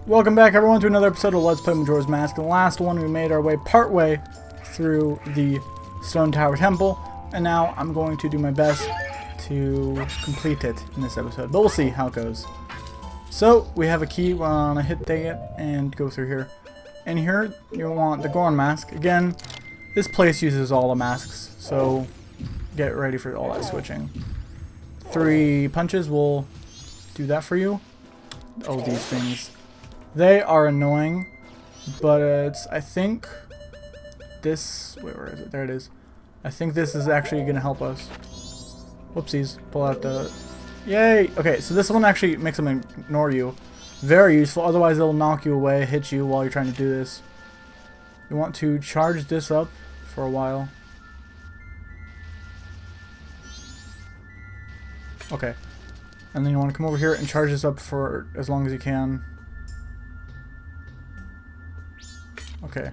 Welcome back everyone to another episode of Let's Play Majora's Mask. The last one we made our way partway through the Stone Tower Temple, and now I'm going to do my best to complete it in this episode, but we'll see how it goes. So, we have a key, we're gonna hit it and go through here. And here, you want the Goron mask. Again, this place uses all the masks, so get ready for all that switching. 3 punches will do that for you. Oh, these things. They are annoying, but it's, I think, this, wait, where is it? There it is. I think this is actually going to help us. Whoopsies. Pull out the, yay! Okay, so this one actually makes them ignore you. Very useful, otherwise it'll knock you away, hit you while you're trying to do this. You want to charge this up for a while. Okay. And then you want to come over here and charge this up for as long as you can. Okay.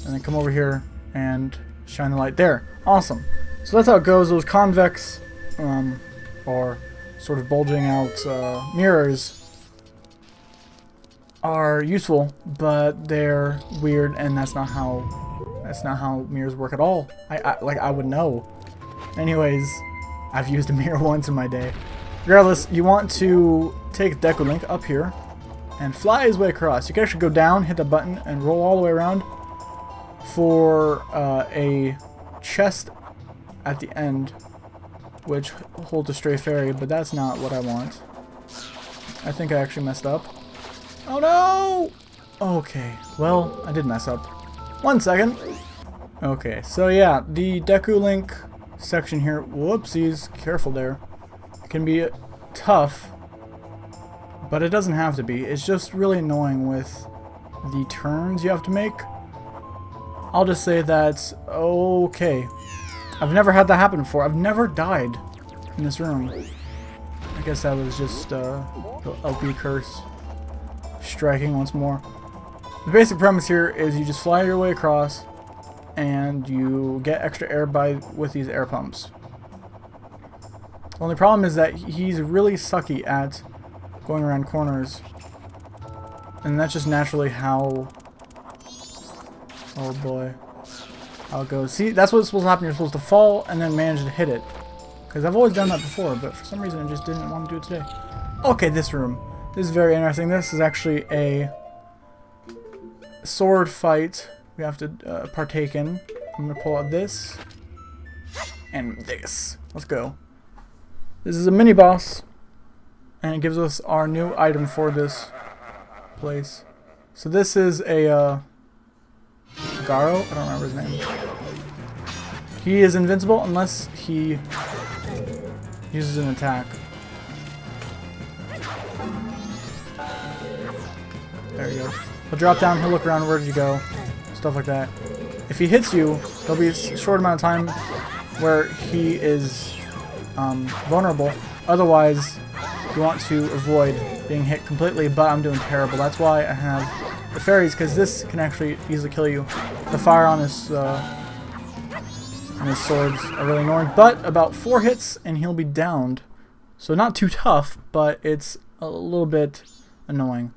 And then come over here and shine the light there. Awesome. So that's how it goes. Those convex, or sort of bulging out mirrors are useful, but they're weird, and that's not how mirrors work at all. I would know. Anyways, I've used a mirror once in my day. Regardless, you want to take Deku Link up here and fly his way across. You can actually go down, hit the button, and roll all the way around for a chest at the end, which holds a stray fairy, but that's not what I want. I think I actually messed up. Oh no! Okay, well, I did mess up. 1 second. Okay, so yeah, the Deku Link section here, whoopsies, careful there, can be tough, but it doesn't have to be. It's just really annoying with the turns you have to make. I'll just say that's okay. I've never had that happen before. I've never died in this room. I guess that was just the LP curse striking once more. The basic premise here is you just fly your way across and you get extra air with these air pumps. The only problem is that he's really sucky at going around corners, and that's just naturally how, oh boy, how it goes. See, that's what's supposed to happen. You're supposed to fall and then manage to hit it, because I've always done that before, but for some reason I just didn't want to do it today. Okay, this room. This is very interesting. This is actually a sword fight we have to partake in. I'm going to pull out this and this. Let's go. This is a mini boss, and it gives us our new item for this place. So this is a Garo. I don't remember his name. He is invincible unless he uses an attack. There you go. He'll drop down, he'll look around, where did you go? Stuff like that. If he hits you, there'll be a short amount of time where he is vulnerable. Otherwise, you want to avoid being hit completely, but I'm doing terrible. That's why I have the fairies, because this can actually easily kill you. The fire on his swords are really annoying, but about 4 hits and he'll be downed. So not too tough, but it's a little bit annoying.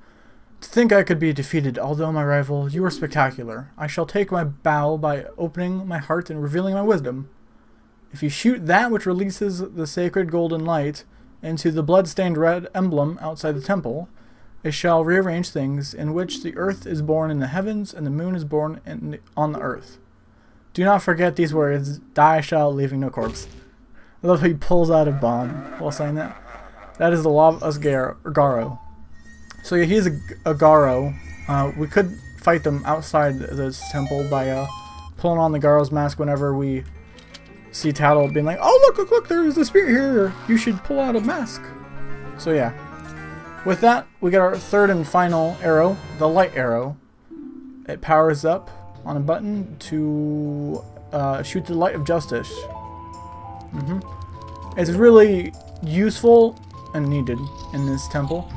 To think I could be defeated, although my rival, you are spectacular. I shall take my bow by opening my heart and revealing my wisdom. If you shoot that which releases the sacred golden light into the blood-stained red emblem outside the temple, it shall rearrange things, in which the earth is born in the heavens and the moon is born on the earth. Do not forget these words, die shall, leaving no corpse. I love how he pulls out a bomb while saying that. That is the law of Garo. So yeah, he's a Garo. We could fight them outside this temple by pulling on the Garo's mask whenever we see Tattle being like, oh look, there's a spirit here, you should pull out a mask. So yeah. With that, we get our third and final arrow, the light arrow. It powers up on a button to shoot the light of justice. It's really useful and needed in this temple.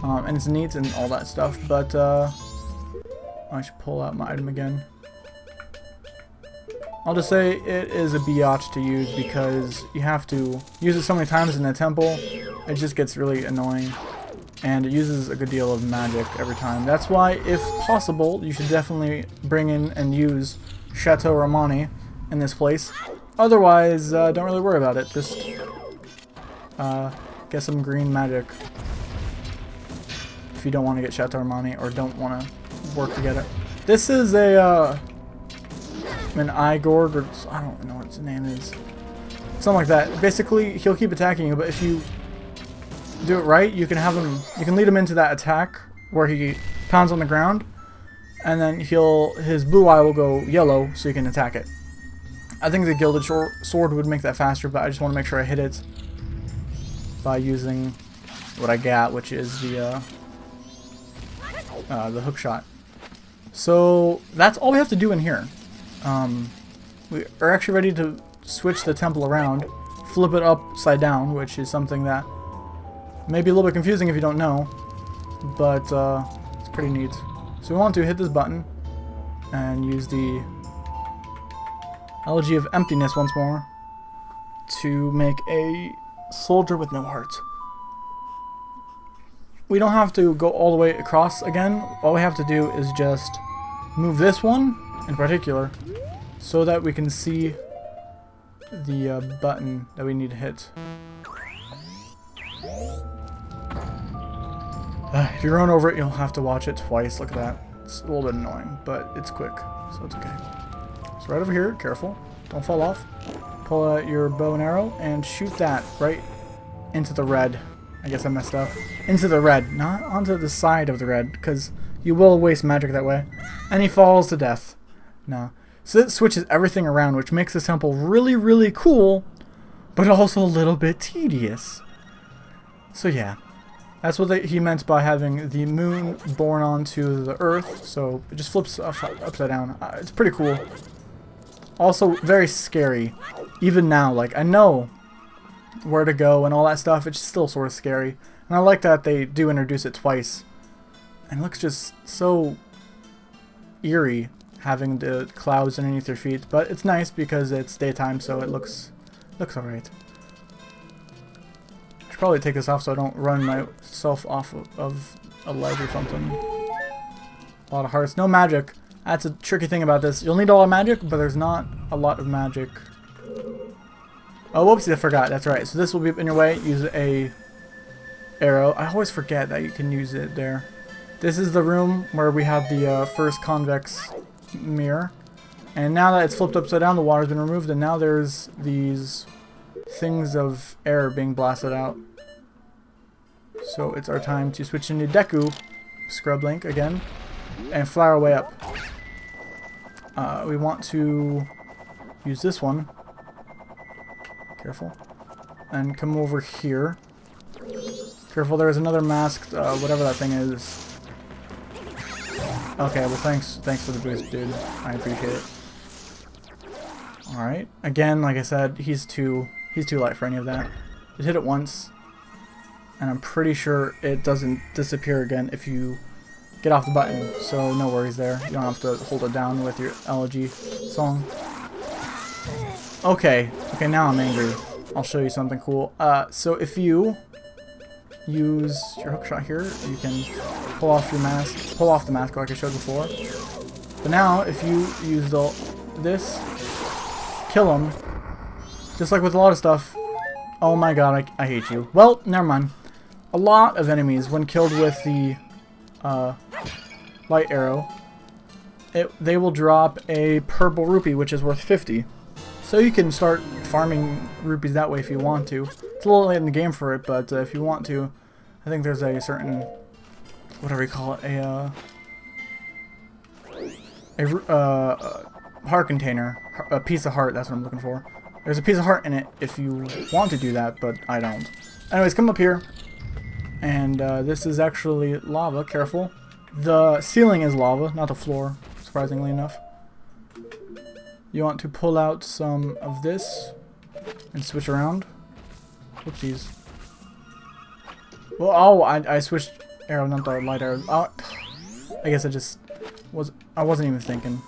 And it's neat and all that stuff, but I should pull out my item again. I'll just say it is a biatch to use because you have to use it so many times in the temple, it just gets really annoying. and it uses a good deal of magic every time. That's why, if possible, you should definitely bring in and use Chateau Romani in this place. Otherwise, don't really worry about it. Just get some green magic if you don't want to get Chateau Romani or don't want to work to get it. This is a an Igorg, or I don't know what his name is. Something like that. Basically, he'll keep attacking you, but if you do it right, you can have him. You can lead him into that attack where he pounds on the ground, and then his blue eye will go yellow, so you can attack it. I think the Gilded Sword would make that faster, but I just want to make sure I hit it by using what I got, which is the hook shot. So that's all we have to do in here. We are actually ready to switch the temple around, flip it upside down, which is something that may be a little bit confusing if you don't know, but it's pretty neat. So we want to hit this button and use the Elegy of Emptiness once more to make a soldier with no heart. We don't have to go all the way across again. All we have to do is just move this one in particular so that we can see the button that we need to hit. If you run over it, you'll have to watch it twice. Look at that. It's a little bit annoying, but it's quick, so it's okay. So right over here, careful. Don't fall off. Pull out your bow and arrow and shoot that right into the red. I guess I messed up. Into the red, not onto the side of the red, because you will waste magic that way. And he falls to death. No. So it switches everything around, which makes this temple really, really cool, but also a little bit tedious. So yeah. That's what he meant by having the moon born onto the earth, so it just flips upside down. It's pretty cool. Also, very scary. Even now, like, I know where to go and all that stuff, it's still sort of scary. And I like that they do introduce it twice. And it looks just so eerie, having the clouds underneath your feet. But it's nice because it's daytime, so it looks alright. Probably take this off so I don't run myself off of a ledge or something. A lot of hearts. No magic. That's a tricky thing about this. You'll need a lot of magic, but there's not a lot of magic. Oh, whoopsie, I forgot. That's right. So this will be in your way. Use a arrow. I always forget that you can use it there. This is the room where we have the first convex mirror. And now that it's flipped upside down, the water's been removed, and now there's these things of air being blasted out. So it's our time to switch into Deku, Scrub Link again, and fly our way up. We want to use this one. Careful. And come over here. Careful, there's another masked, whatever that thing is. Okay, well thanks for the boost, dude. I appreciate it. Alright. Again, like I said, he's too light for any of that. Just hit it once, and I'm pretty sure it doesn't disappear again if you get off the button, so no worries there. You don't have to hold it down with your elegy song. Okay, now I'm angry. I'll show you something cool. So if you use your hook shot here, you can pull off the mask like I showed before. But now, if you use this, kill him. Just like with a lot of stuff. Oh my god, I hate you. Well, never mind. A lot of enemies, when killed with the light arrow, they will drop a purple rupee, which is worth 50. So you can start farming rupees that way if you want to. It's a little late in the game for it, but if you want to, I think there's a certain, whatever you call it, a heart container, a piece of heart, that's what I'm looking for. There's a piece of heart in it if you want to do that, but I don't. Anyways, come up here, and this is actually lava, careful. The ceiling is lava, not the floor, surprisingly enough. You want to pull out some of this and switch around. Whoopsies. Well, oh, I switched arrow, not the light arrow. Oh, I guess I wasn't even thinking.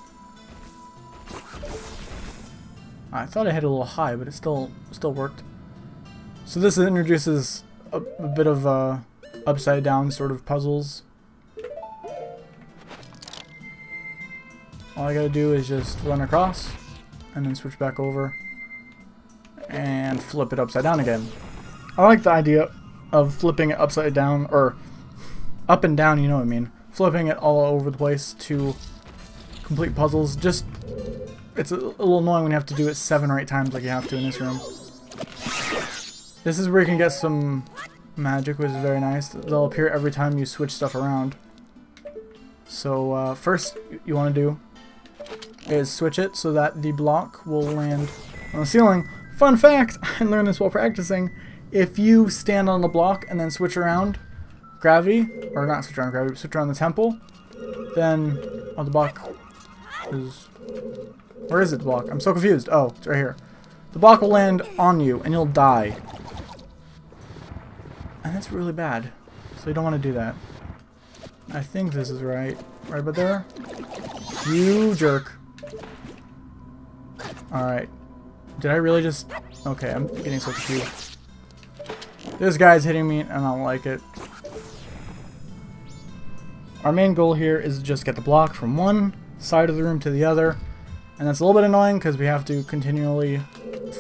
I thought I hit a little high, but it still worked. So this introduces a bit of upside down sort of puzzles. All I gotta do is just run across and then switch back over and flip it upside down again. I like the idea of flipping it upside down, or up and down, you know what I mean. Flipping it all over the place to complete puzzles. Just, it's a little annoying when you have to do it 7 or 8 times like you have to in this room. This is where you can get some magic, which is very nice. They'll appear every time you switch stuff around. So first you want to do is switch it so that the block will land on the ceiling. Fun fact, I learned this while practicing. If you stand on the block and then switch around gravity, or not switch around gravity, but switch around the temple, then the block is... Where is it, the block? I'm so confused. Oh, it's right here. The block will land on you and you'll die. And that's really bad. So you don't want to do that. I think this is right. Right about there? You jerk. Alright. Did I really just... Okay, I'm getting so confused. This guy's hitting me and I don't like it. Our main goal here is to just get the block from one side of the room to the other. And that's a little bit annoying because we have to continually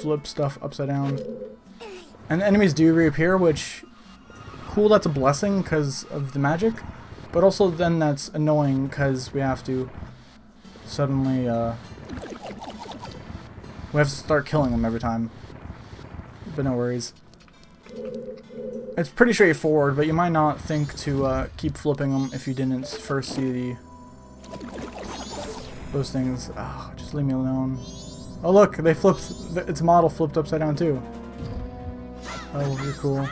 flip stuff upside down. And the enemies do reappear, which... Cool, that's a blessing because of the magic. But also then that's annoying because we have to suddenly... we have to start killing them every time. But no worries. It's pretty straightforward, but you might not think to keep flipping them if you didn't first see those things. Oh, just leave me alone. Oh look, they flipped. Its model flipped upside down too. Oh, you're cool.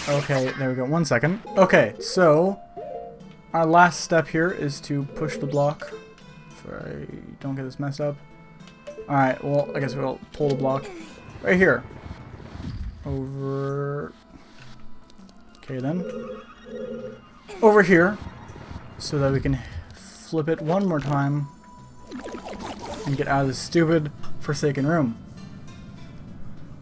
Okay, there we go. 1 second. Okay, so our last step here is to push the block. If I don't get this messed up. Alright, well, I guess we'll pull the block right here. Over... Okay, then. Over here. So that we can flip it one more time and get out of this stupid forsaken room.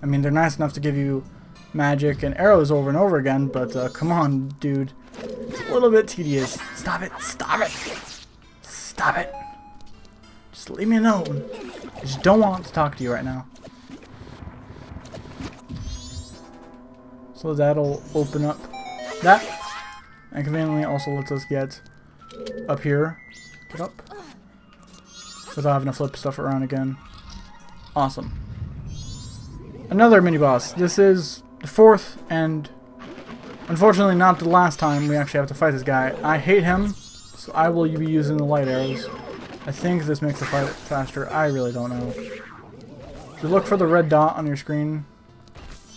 I mean, they're nice enough to give you magic and arrows over and over again, but come on, dude. It's a little bit tedious. Stop it. Stop it. Stop it. Just leave me alone. I just don't want to talk to you right now. So that'll open up that. And conveniently also lets us get up here. Get up. Without having to flip stuff around again. Awesome. Another mini-boss. This is the 4th and unfortunately not the last time we actually have to fight this guy. I hate him, so I will be using the light arrows. I think this makes the fight faster. I really don't know. If you look for the red dot on your screen,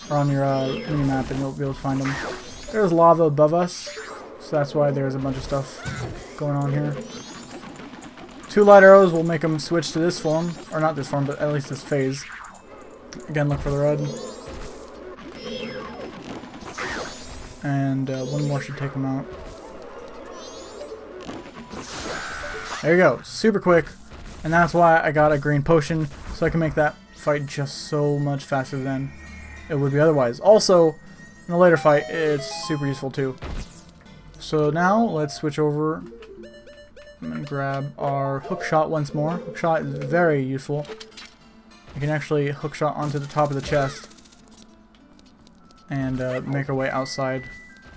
or on your mini-map, and you'll be able to find them. There's lava above us, so that's why there's a bunch of stuff going on here. 2 light arrows will make them switch to this form, or not this form, but at least this phase. Again, look for the red. And 1 more should take them out. There you go, super quick. And that's why I got a green potion, so I can make that fight just so much faster than it would be otherwise. Also, in a later fight, it's super useful too. So now, let's switch over and grab our hook shot once more. Hook shot is very useful. You can actually hook shot onto the top of the chest and make our way outside.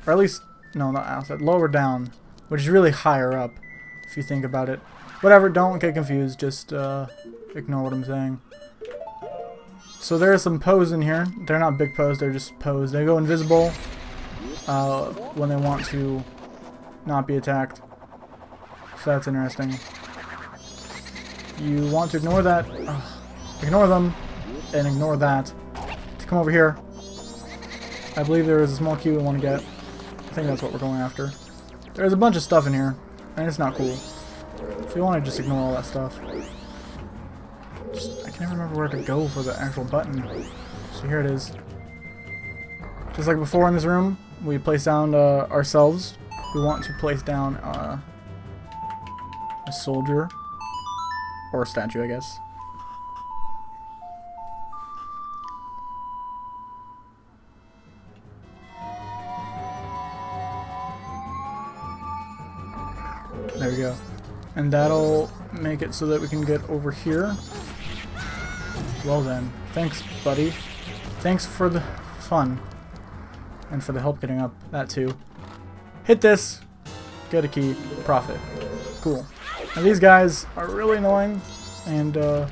Or at least, no, not outside, lower down, which is really higher up, if you think about it. Whatever, don't get confused, just ignore what I'm saying. So there are some pose in here. They're not big pose, they're just pose. They go invisible when they want to not be attacked. So that's interesting. You want to ignore that. Ignore them, and ignore that. To come over here. I believe there is a small cube we want to get. I think that's what we're going after. There's a bunch of stuff in here, and it's not cool. So you want to just ignore all that stuff. I can't remember where to go for the actual button. So here it is. Just like before in this room, we place down ourselves. We want to place down a soldier. Or a statue, I guess. There we go. And that'll make it so that we can get over here. Well then. Thanks, buddy. Thanks for the fun. And for the help getting up. That too. Hit this. Get a key. Profit. Cool. Now these guys are really annoying. And I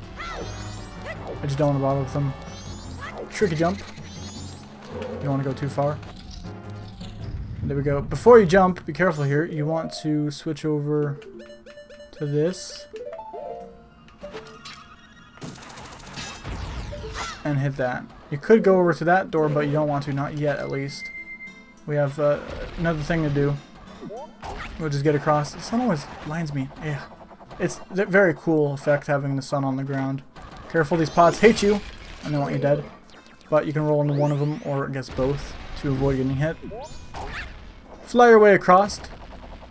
just don't want to bother with them. Tricky jump. You don't want to go too far. There we go. Before you jump, be careful here. You want to switch over to this. And hit that. You could go over to that door, but you don't want to. Not yet, at least. We have another thing to do. We'll just get across. The sun always blinds me. Yeah. It's a very cool effect having the sun on the ground. Careful, these pods hate you, and they want you dead. But you can roll into one of them, or I guess both, to avoid getting hit. Fly your way across.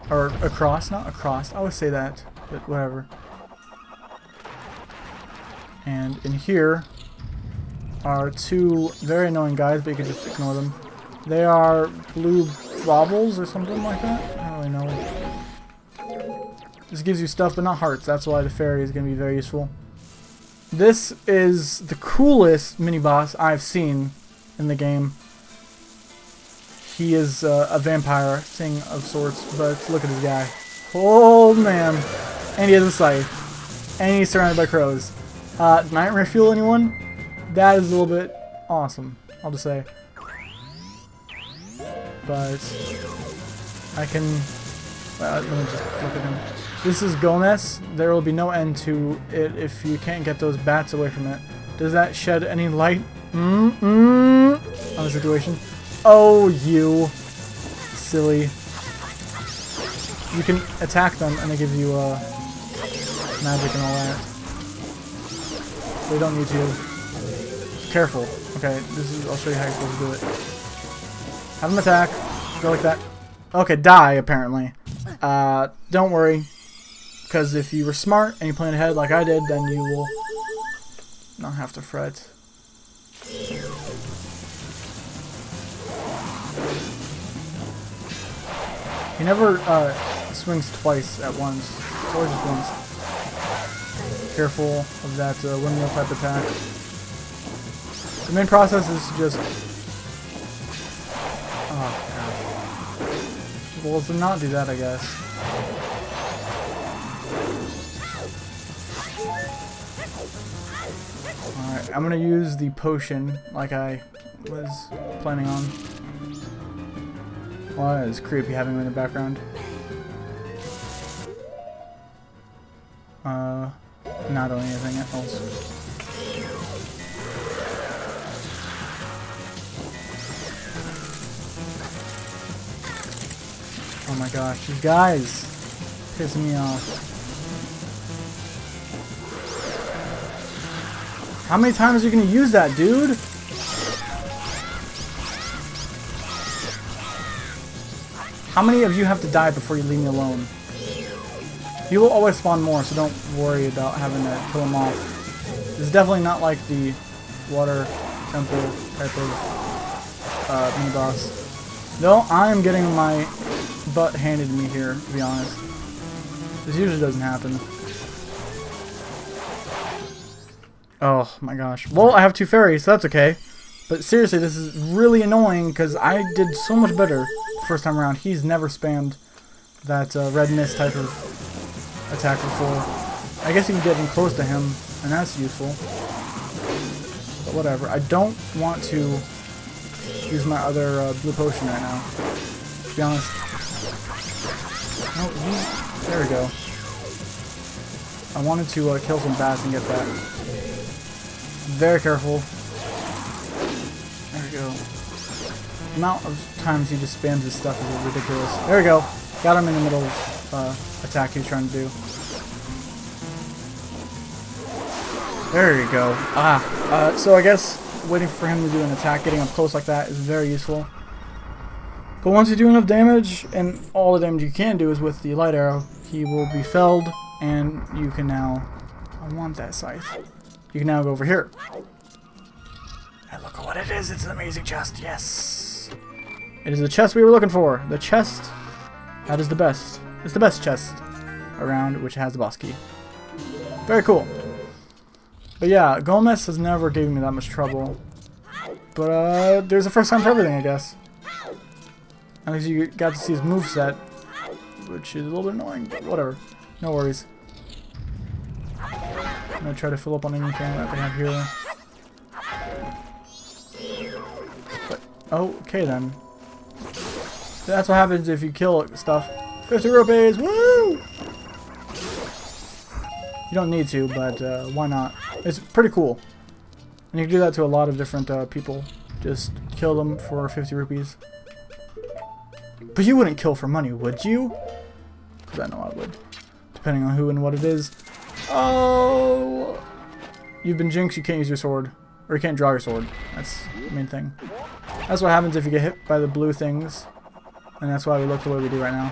Or across, not across. I always say that, but whatever. And in here are two very annoying guys, but you can just ignore them. They are blue baubles or something like that. I don't really know. This gives you stuff, but not hearts. That's why the fairy is going to be very useful. This is the coolest mini-boss I've seen in the game. He is a vampire thing of sorts, but look at this guy. Oh man. And he has a scythe. And he's surrounded by crows. Nightmare fuel, anyone? That is a little bit awesome, I'll just say. But I can... let me just look at him. This is Gomez. There will be no end to it if you can't get those bats away from it. Does that shed any light on the situation? Oh, you silly. You can attack them and they give you magic and all that. They don't need to. Careful. Okay, I'll show you how you're supposed to do it. Have them attack. Go like that. Okay, die apparently. Don't worry. Because if you were smart and you planned ahead like I did, then you will not have to fret. He never swings twice at once. It's always just once. Careful of that windmill type attack. The main process is to just... Oh, God. Well, to not do that, I guess. Alright, I'm gonna use the potion like I was planning on. Well, that is creepy having him in the background. Not doing anything else. Oh my gosh, these guys pissing me off. How many times are you gonna use that, dude? How many of you have to die before you leave me alone? He will always spawn more, so don't worry about having to kill him off. This is definitely not like the water temple type of mini-boss. Though I am getting my butt handed to me here, to be honest. This usually doesn't happen. Oh my gosh. Well, I have two fairies, so that's okay. But seriously, this is really annoying because I did so much better the first time around. He's never spammed that red mist type of attack before. I guess you can get in close to him, and that's useful. But whatever. I don't want to use my other blue potion right now. To be honest. No, there we go. I wanted to kill some bats and get that. Very careful. There we go. The amount of times he just spams his stuff is ridiculous. There we go. Got him in the middle of attack he was trying to do. There you go. So I guess waiting for him to do an attack, getting up close like that is very useful. But once you do enough damage, and all the damage you can do is with the light arrow, he will be felled, and you can now... I want that scythe. You can now go over here. And look at what it is. It's an amazing chest. Yes. It is the chest we were looking for. The chest that is the best. It's the best chest. around, which has the boss key. Very cool. But yeah, Gomez has never given me that much trouble. But there's a first time for everything, I guess. At least you got to see his moveset, which is a little bit annoying, but whatever. No worries. I'm gonna try to fill up on anything that they have here. But, okay then. That's what happens if you kill stuff. 50 rupees! Woo! You don't need to, but why not? It's pretty cool. And you can do that to a lot of different people. Just kill them for 50 rupees. But you wouldn't kill for money, would you? Because I know I would. Depending on who and what it is. Oh! You've been jinxed, you can't use your sword. Or you can't draw your sword. That's the main thing. That's what happens if you get hit by the blue things. And that's why we look the way we do right now.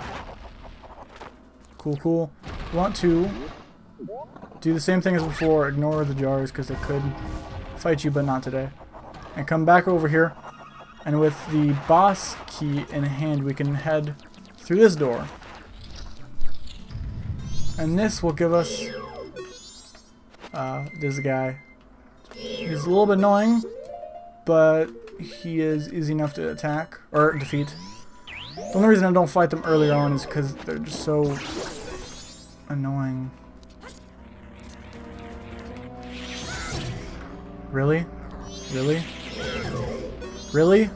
Cool, cool. Want to do the same thing as before. Ignore the jars because they could fight you, but not today. And come back over here. And with the boss key in hand, we can head through this door. And this will give us this guy. He's a little bit annoying, but he is easy enough to attack or defeat. The only reason I don't fight them earlier on is because they're just so annoying. Really? Really? Really?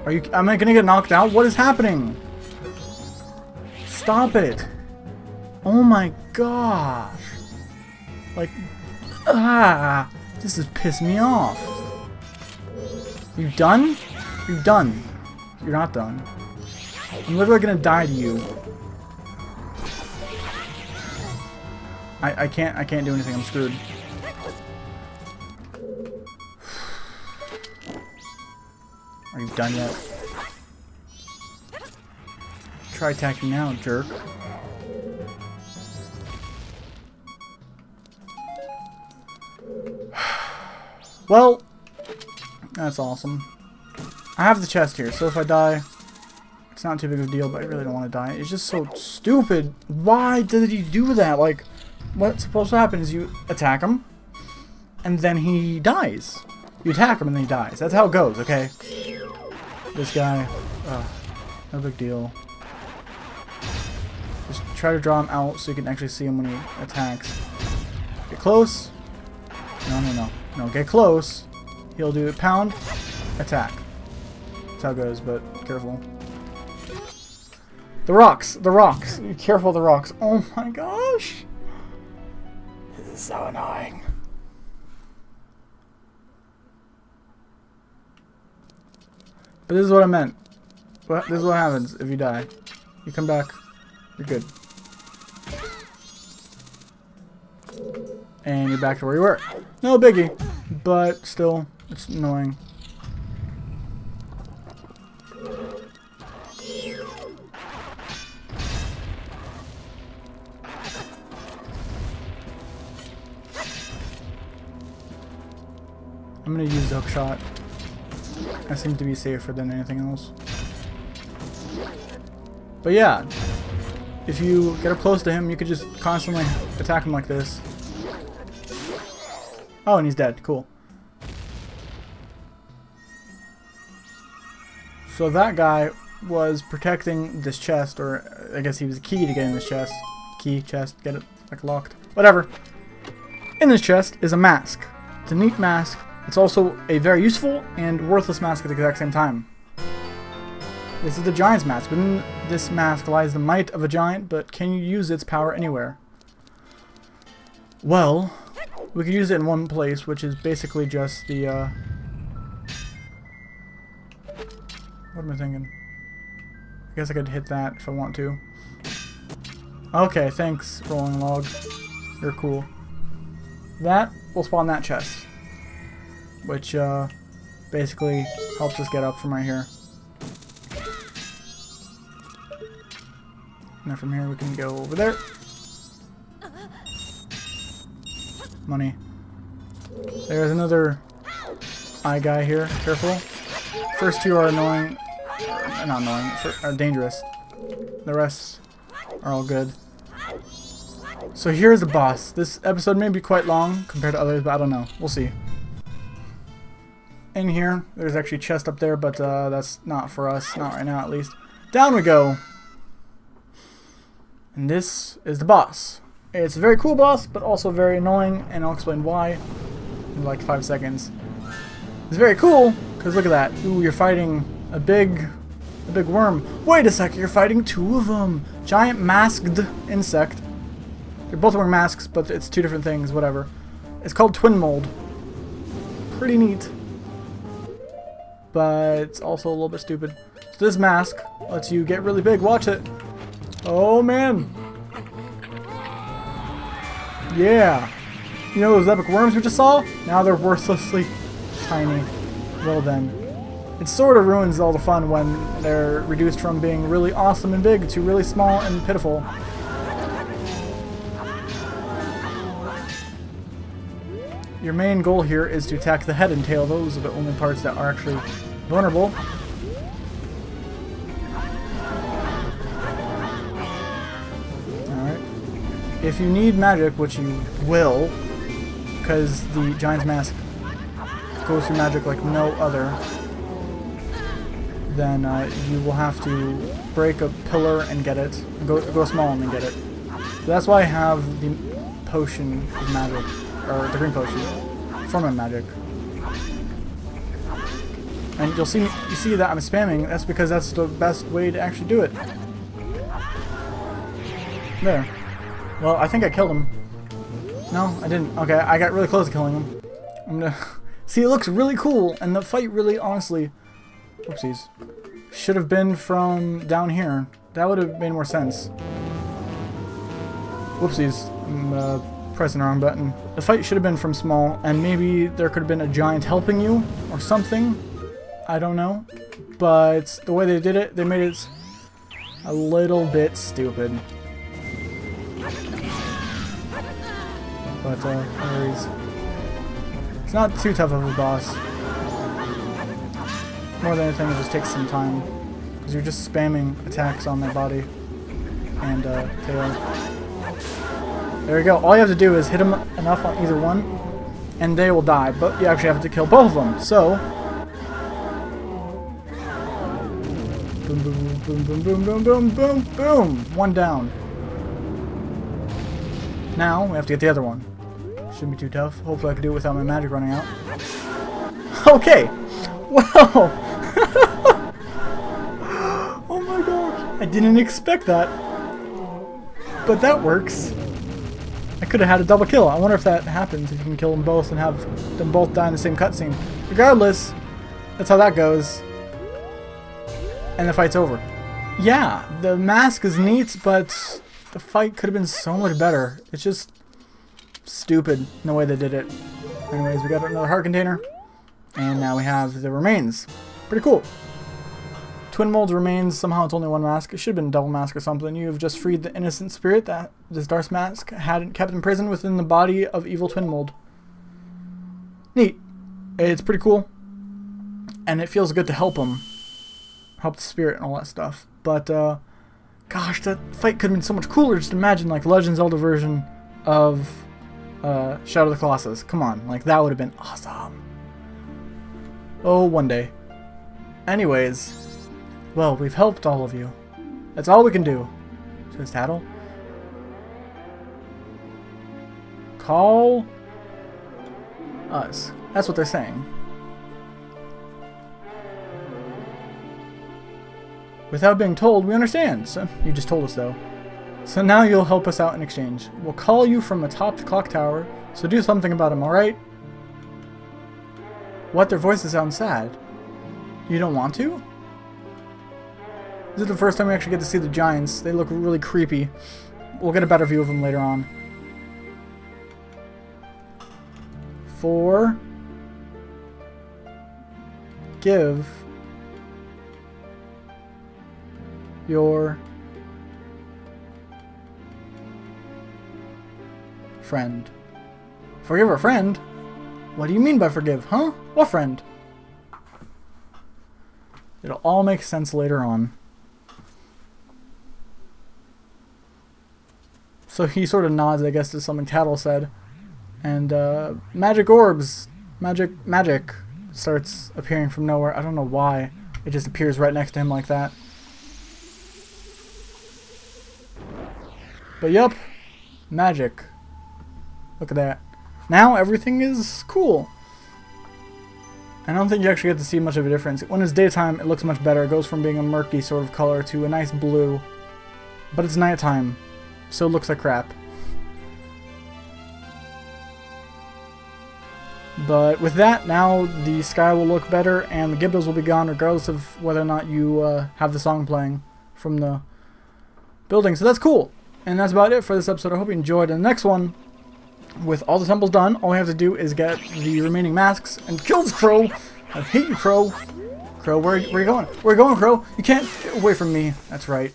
Are you? Am I gonna get knocked out? What is happening? Stop it! Oh my gosh! Like, this has pissed me off. You done? You're done. You're not done. I'm literally gonna die to you. I can't do anything. I'm screwed. Are you done yet? Try attacking now, jerk. Well, that's awesome. I have the chest here, so if I die, it's not too big of a deal, but I really don't want to die. It's just so stupid. Why did he do that? Like, what's supposed to happen is you attack him, and then he dies. You attack him, and then he dies. That's how it goes, okay? This guy, no big deal. Just try to draw him out so you can actually see him when he attacks. Get close. No, get close. He'll do it. Pound, attack. That's how it goes, but careful. The rocks! Be careful of the rocks. Oh my gosh! This is so annoying. But this is what I meant. This is what happens if you die. You come back, you're good. And you're back to where you were. No biggie, but still, it's annoying. I'm gonna use the hook shot. That seems to be safer than anything else. But yeah, if you get up close to him, you could just constantly attack him like this. Oh, and he's dead. Cool. So that guy was protecting this chest, or I guess he was the key to getting this chest. Key, chest, get it like locked. Whatever. In this chest is a mask. It's a neat mask. It's also a very useful and worthless mask at the exact same time. This is the giant's mask. Within this mask lies the might of a giant, but can you use its power anywhere? Well, we could use it in one place, which is basically just the, what am I thinking? I guess I could hit that if I want to. Okay, thanks, Rolling Log. You're cool. That will spawn that chest, which basically helps us get up from right here. And then from here we can go over there. Money. There's another eye guy here. Careful. First two are annoying. Not annoying. Are dangerous. The rest are all good. So here's the boss. This episode may be quite long compared to others, but I don't know. We'll see. In here, there's actually a chest up there, but that's not for us. Not right now, at least. Down we go. And this is the boss. It's a very cool boss, but also very annoying, and I'll explain why in like 5 seconds. It's very cool, because look at that. Ooh, you're fighting a big worm. Wait a sec, you're fighting 2 of them. Giant masked insect. They're both wearing masks, but it's 2 different things, whatever. It's called Twinmold. Pretty neat. But it's also a little bit stupid. So this mask lets you get really big. Watch it. Oh, man. Yeah. You know those epic worms we just saw? Now they're worthlessly tiny. Well then. It sort of ruins all the fun when they're reduced from being really awesome and big to really small and pitiful. Your main goal here is to attack the head and tail. Those are the only parts that are actually vulnerable. Alright. If you need magic, which you will, because the Giant's Mask goes through magic like no other, then you will have to break a pillar and get it. Go small and then get it. So that's why I have the potion of magic, or the green potion, from my magic. And you see that I'm spamming. That's because that's the best way to actually do it. There. Well, I think I killed him. No, I didn't. Okay, I got really close to killing him. I'm gonna see. It looks really cool, and the fight really, honestly, whoopsies, should have been from down here. That would have made more sense. Whoopsies. I'm pressing the wrong button. The fight should have been from small, and maybe there could have been a giant helping you or something. I don't know, but the way they did it, they made it a little bit stupid. But anyways, it's not too tough of a boss. More than anything, it just takes some time because you're just spamming attacks on their body and tail. There you go. All you have to do is hit them enough on either one, and they will die. But you actually have to kill both of them. So. Boom, boom, boom, boom, boom, boom, boom, boom, boom. One down. Now, we have to get the other one. Shouldn't be too tough. Hopefully I can do it without my magic running out. Okay. Well. Oh my gosh. I didn't expect that. But that works. I could have had a double kill. I wonder if that happens, if you can kill them both and have them both die in the same cutscene. Regardless, that's how that goes. And the fight's over. Yeah, the mask is neat, but the fight could have been so much better. It's just stupid in the way they did it. Anyways, we got another heart container. And now we have the remains. Pretty cool. Twinmold's remains, somehow it's only one mask. It should have been a double mask or something. You have just freed the innocent spirit that this Darth mask had kept in prison within the body of evil Twinmold. Neat. It's pretty cool. And it feels good to help him. Help the spirit and all that stuff. But, gosh, that fight could have been so much cooler. Just imagine, like, Legend Zelda version of Shadow of the Colossus. Come on, like, that would have been awesome. Oh, one day. Anyways, well, we've helped all of you. That's all we can do. Says Tattle. Call us. That's what they're saying. Without being told, we understand. So, you just told us, though. So now you'll help us out in exchange. We'll call you from atop the clock tower, so do something about him, alright? What? Their voices sound sad. You don't want to? This is the first time we actually get to see the giants. They look really creepy. We'll get a better view of them later on. Give your friend. Forgive our friend? What do you mean by forgive, huh? What friend? It'll all make sense later on. So he sort of nods, I guess, to something Tattle said. And magic orbs, magic starts appearing from nowhere. I don't know why. It just appears right next to him like that. But yup, magic. Look at that. Now everything is cool. I don't think you actually get to see much of a difference. When it's daytime, it looks much better. It goes from being a murky sort of color to a nice blue. But it's nighttime, so it looks like crap. But with that, now the sky will look better and the Gibdos will be gone regardless of whether or not you have the song playing from the building. So that's cool. And that's about it for this episode. I hope you enjoyed. And the next one, with all the temples done, all we have to do is get the remaining masks and kill this Crow. I hate you, Crow. Crow, where are you going? Where are you going, Crow? You can't get away from me. That's right.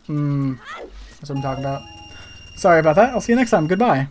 That's what I'm talking about. Sorry about that. I'll see you next time. Goodbye.